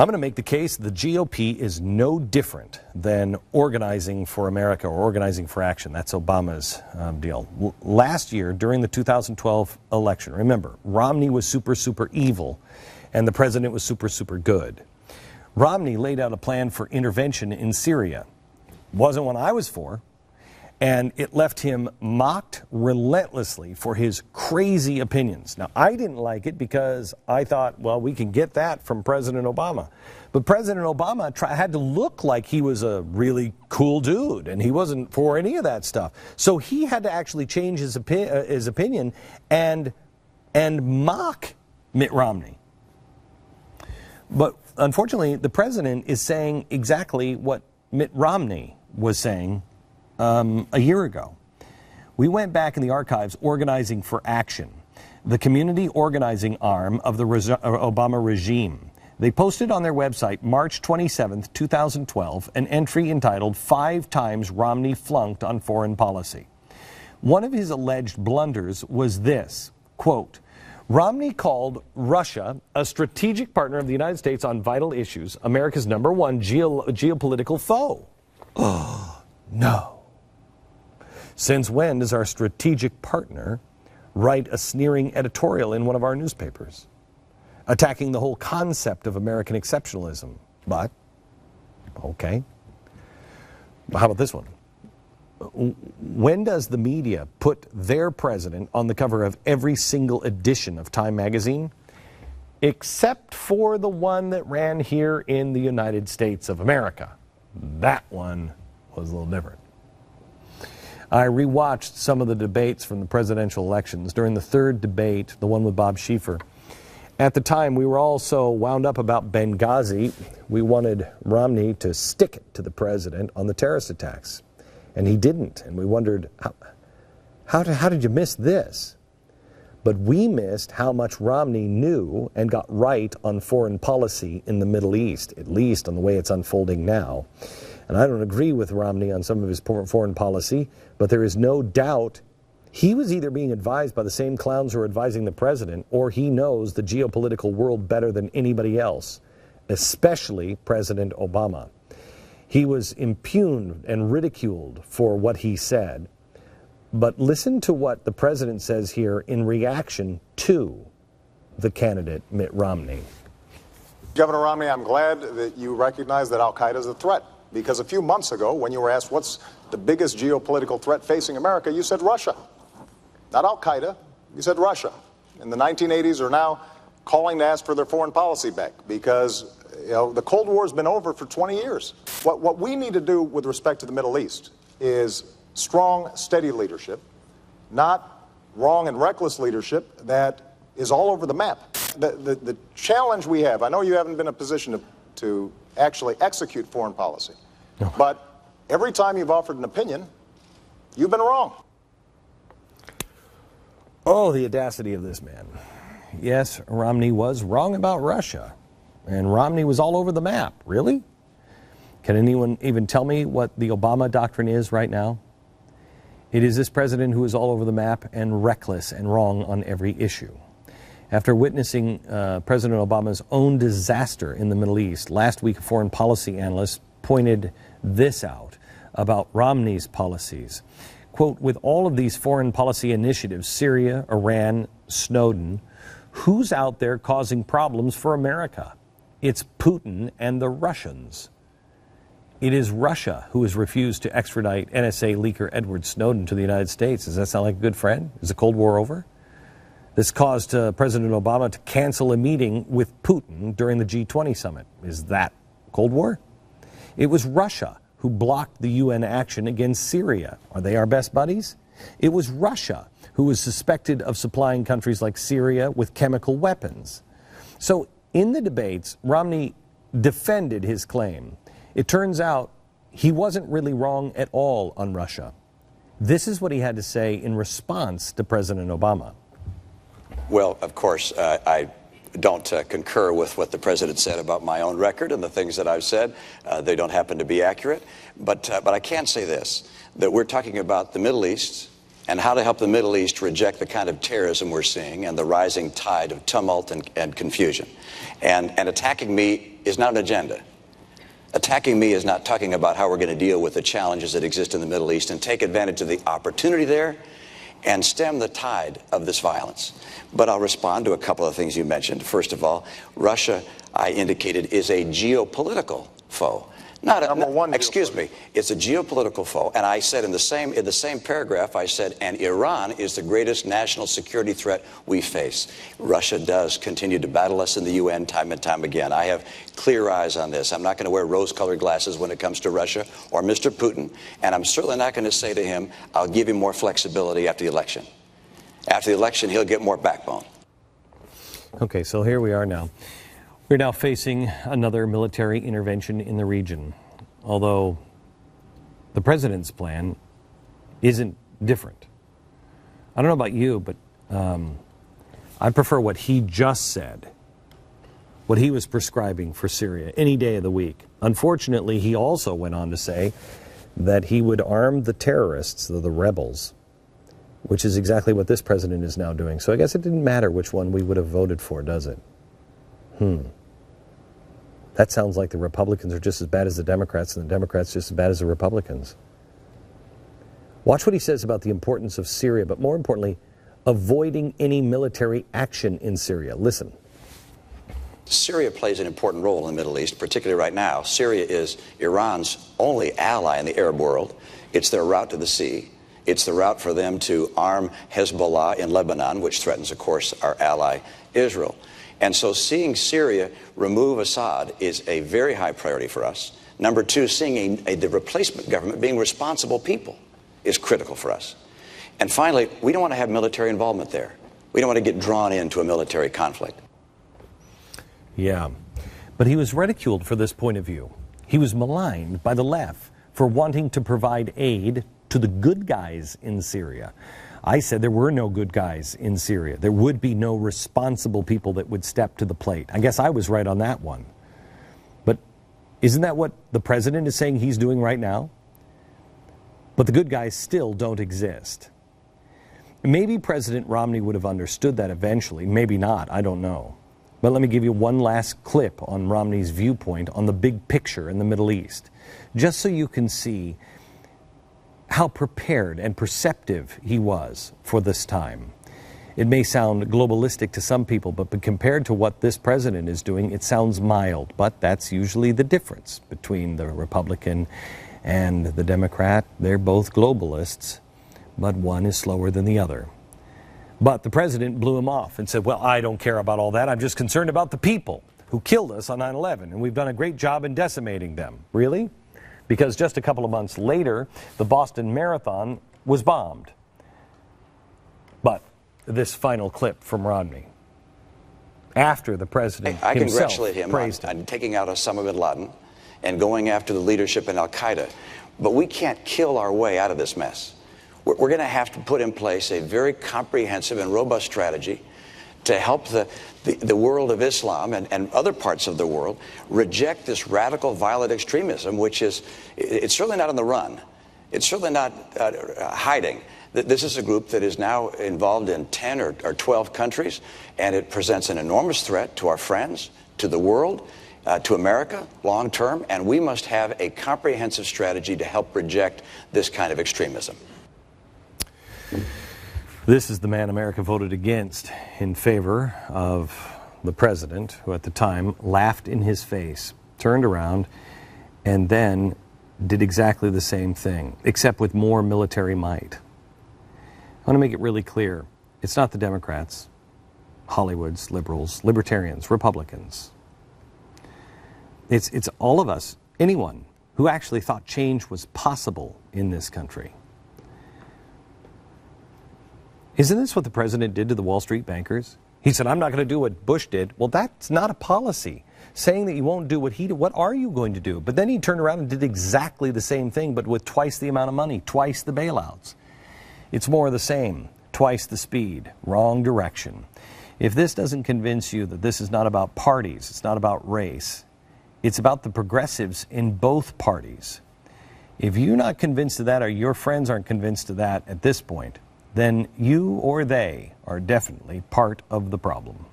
I'm going to make the case the GOP is no different than Organizing for America or Organizing for Action. That's Obama's deal. Last year, during the 2012 election, remember, Romney was super evil and the president was super good. Romney laid out a plan for intervention in Syria. Wasn't one I was for. And it left him mocked relentlessly for his crazy opinions. Now, I didn't like it because I thought, well, we can get that from President Obama. But President Obama had to look like he was a really cool dude, and he wasn't for any of that stuff. So he had to actually change his opinion and mock Mitt Romney. But unfortunately, the president is saying exactly what Mitt Romney was saying a year ago. We went back in the archives, Organizing for Action, the community organizing arm of the Obama regime. They posted on their website, March 27th, 2012, an entry entitled 5 Times Romney Flunked on Foreign Policy. One of his alleged blunders was this, quote, Romney called Russia a strategic partner of the United States on vital issues, America's #1 geopolitical foe. Oh, no. Since when does our strategic partner write a sneering editorial in one of our newspapers, attacking the whole concept of American exceptionalism? But, okay. How about this one? When does the media put their president on the cover of every single edition of Time magazine? Except for the one that ran here in the United States of America. That one was a little different. I rewatched some of the debates from the presidential elections. During the third debate, the one with Bob Schieffer, at the time we were all so wound up about Benghazi, we wanted Romney to stick it to the president on the terrorist attacks. And he didn't. And we wondered, how did you miss this? But we missed how much Romney knew and got right on foreign policy in the Middle East, at least on the way it's unfolding now. And I don't agree with Romney on some of his foreign policy, but there is no doubt he was either being advised by the same clowns who are advising the president, or he knows the geopolitical world better than anybody else, especially President Obama. He was impugned and ridiculed for what he said. But listen to what the president says here in reaction to the candidate, Mitt Romney. Governor Romney, I'm glad that you recognize that al-Qaeda is a threat. Because a few months ago, when you were asked what's the biggest geopolitical threat facing America, you said Russia. Not al-Qaeda, you said Russia. And the 1980s are now calling to ask for their foreign policy back because the Cold War has been over for 20 years. What we need to do with respect to the Middle East is strong, steady leadership, not wrong and reckless leadership that is all over the map. The challenge we have, I know you haven't been in a position to actually execute foreign policy. No. But every time you've offered an opinion, you've been wrong. Oh, the audacity of this man. Yes, Romney was wrong about Russia. And Romney was all over the map. Really? Can anyone even tell me what the Obama doctrine is right now? It is this president who is all over the map and reckless and wrong on every issue. After witnessing President Obama's own disaster in the Middle East, last week a foreign policy analyst pointed this out about Romney's policies. Quote, with all of these foreign policy initiatives, Syria, Iran, Snowden, who's out there causing problems for America? It's Putin and the Russians. It is Russia who has refused to extradite NSA leaker Edward Snowden to the United States. Does that sound like a good friend? Is the Cold War over? This caused President Obama to cancel a meeting with Putin during the G20 summit. Is that Cold War? It was Russia who blocked the UN action against Syria. Are they our best buddies? It was Russia who was suspected of supplying countries like Syria with chemical weapons. So in the debates, Romney defended his claim. It turns out he wasn't really wrong at all on Russia. This is what he had to say in response to President Obama. Well, of course, I don't concur with what the president said about my own record and the things that I've said. They don't happen to be accurate. But I can say this, that we're talking about the Middle East, and how to help the Middle East reject the kind of terrorism we're seeing and the rising tide of tumult and confusion. And attacking me is not an agenda. Attacking me is not talking about how we're going to deal with the challenges that exist in the Middle East and take advantage of the opportunity there and stem the tide of this violence. But I'll respond to a couple of things you mentioned. First of all, Russia, I indicated, is a geopolitical foe. Not a, excuse me, it's a geopolitical foe. And I said in the same paragraph, I said, and Iran is the greatest national security threat we face. Russia does continue to battle us in the UN time and time again. I have clear eyes on this. I'm not going to wear rose-colored glasses when it comes to Russia or Mr. Putin. And I'm certainly not going to say to him, I'll give him more flexibility after the election. After the election, he'll get more backbone. Okay, so here we are now. We're now facing another military intervention in the region, although the president's plan isn't different. I don't know about you, but I prefer what he just said, what he was prescribing for Syria any day of the week. Unfortunately, he also went on to say that he would arm the terrorists, the rebels, which is exactly what this president is now doing. So I guess it didn't matter which one we would have voted for, does it? That sounds like the Republicans are just as bad as the Democrats and the Democrats just as bad as the Republicans. Watch what he says about the importance of Syria, but more importantly, avoiding any military action in Syria. Listen. Syria plays an important role in the Middle East, particularly right now. Syria is Iran's only ally in the Arab world. It's their route to the sea. It's the route for them to arm Hezbollah in Lebanon, which threatens, of course, our ally Israel. And so seeing Syria remove Assad is a very high priority for us. Number two, seeing the replacement government being responsible people is critical for us. And finally, we don't want to have military involvement there. We don't want to get drawn into a military conflict. Yeah, but he was ridiculed for this point of view. He was maligned by the left for wanting to provide aid to the good guys in Syria. I said there were no good guys in Syria. There would be no responsible people that would step to the plate. I guess I was right on that one. But isn't that what the president is saying he's doing right now? But the good guys still don't exist. Maybe President Romney would have understood that eventually. Maybe not. I don't know. But let me give you one last clip on Romney's viewpoint on the big picture in the Middle East, just so you can see how prepared and perceptive he was for this time. It may sound globalistic to some people, but compared to what this president is doing, it sounds mild. But that's usually the difference between the Republican and the Democrat. They're both globalists, but one is slower than the other. But the president blew him off and said, well, I don't care about all that. I'm just concerned about the people who killed us on 9/11, and we've done a great job in decimating them. Really? Because just a couple of months later, the Boston Marathon was bombed. But this final clip from Romney, after the president I himself congratulate him on taking out Osama bin Laden and going after the leadership in Al-Qaeda. But we can't kill our way out of this mess. We're going to have to put in place a very comprehensive and robust strategy to help the world of Islam and other parts of the world reject this radical violent extremism, which is, it's certainly not on the run. It's certainly not hiding. This is a group that is now involved in 10 or 12 countries, and it presents an enormous threat to our friends, to the world, to America long term, and we must have a comprehensive strategy to help reject this kind of extremism. This is the man America voted against in favor of the president, who at the time laughed in his face, turned around, and then did exactly the same thing, except with more military might. I want to make it really clear. It's not the Democrats, Hollywood's, liberals, libertarians, Republicans. It's all of us, anyone who actually thought change was possible in this country. Isn't this what the president did to the Wall Street bankers? He said, I'm not going to do what Bush did. Well, that's not a policy. Saying that you won't do what he did, what are you going to do? But then he turned around and did exactly the same thing, but with twice the amount of money, twice the bailouts. It's more of the same, twice the speed, wrong direction. If this doesn't convince you that this is not about parties, it's not about race, it's about the progressives in both parties. If you're not convinced of that, or your friends aren't convinced of that at this point, then you or they are definitely part of the problem.